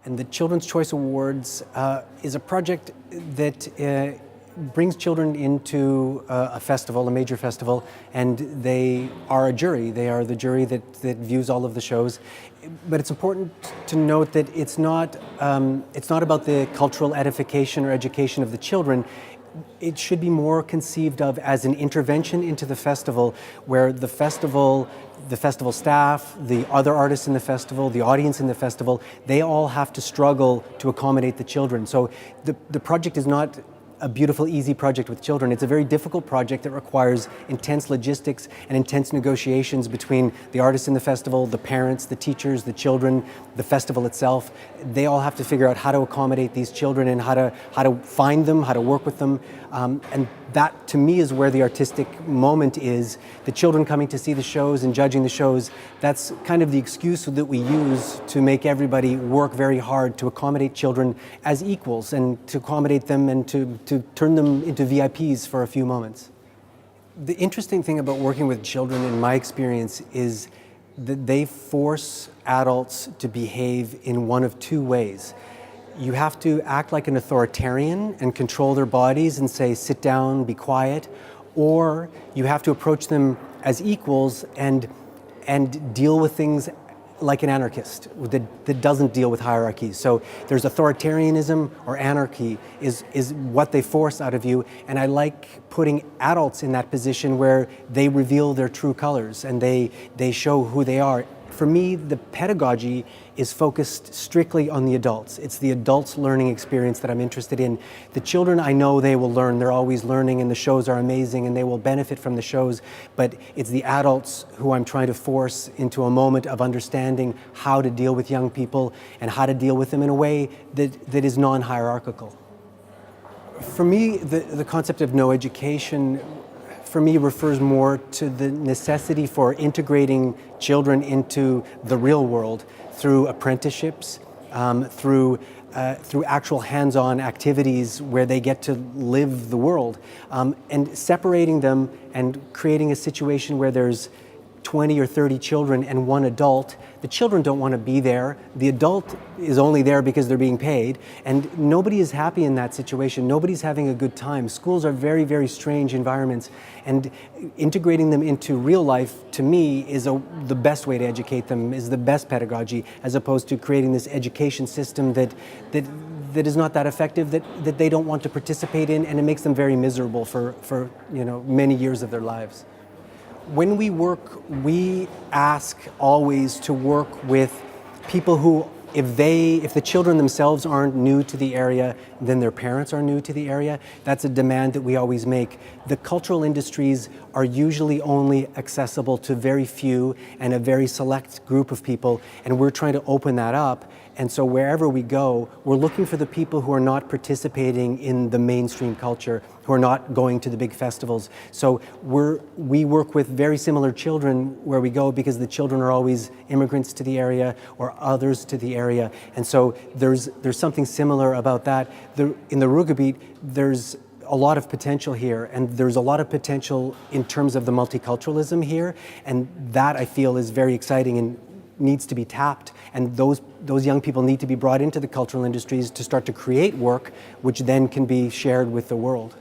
And the Children's Choice Awards is a project that brings children into a festival, a major festival, and they are a jury. They are the jury that views all of the shows. But it's important to note that it's not about the cultural edification or education of the children. It should be more conceived of as an intervention into the festival, where the festival staff, the other artists in the festival, the audience in the festival, they all have to struggle to accommodate the children. So the project is not a beautiful, easy project with children. It's a very difficult project that requires intense logistics and intense negotiations between the artists in the festival, the parents, the teachers, the children, the festival itself. They all have to figure out how to accommodate these children and how to find them, how to work with them. And that, to me, is where the artistic moment is. The children coming to see the shows and judging the shows, that's kind of the excuse that we use to make everybody work very hard to accommodate children as equals and to accommodate them and to turn them into VIPs for a few moments. The interesting thing about working with children, in my experience, is that they force adults to behave in one of two ways. You have to act like an authoritarian and control their bodies and say, sit down, be quiet, or you have to approach them as equals and deal with things like an anarchist that doesn't deal with hierarchies. So there's authoritarianism, or anarchy is what they force out of you, and I like putting adults in that position where they reveal their true colors and they show who they are. For me, the pedagogy is focused strictly on the adults. It's the adults' learning experience that I'm interested in. The children, I know they will learn. They're always learning, and the shows are amazing, and they will benefit from the shows. But it's the adults who I'm trying to force into a moment of understanding how to deal with young people and how to deal with them in a way that is non-hierarchical. For me, the concept of no education for me refers more to the necessity for integrating children into the real world through apprenticeships, through actual hands-on activities where they get to live the world, and separating them and creating a situation where there's 20 or 30 children and one adult. The children don't want to be there. The adult is only there because they're being paid, and nobody is happy in that situation. Nobody's having a good time. Schools are very, very strange environments, and integrating them into real life, to me, is the best way to educate them, is the best pedagogy, as opposed to creating this education system that is not that effective, that they don't want to participate in, and it makes them very miserable for many years of their lives. When we work, we ask always to work with people who, if the children themselves aren't new to the area, then their parents are new to the area. That's a demand that we always make. The cultural industries are usually only accessible to very few and a very select group of people, and we're trying to open that up. And so wherever we go, we're looking for the people who are not participating in the mainstream culture, who are not going to the big festivals. So we work with very similar children where we go, because the children are always immigrants to the area or others to the area. And so there's something similar about that. In the Ruhrgebiet, there's a lot of potential here, and there's a lot of potential in terms of the multiculturalism here, and that I feel is very exciting and needs to be tapped, and those young people need to be brought into the cultural industries to start to create work which then can be shared with the world.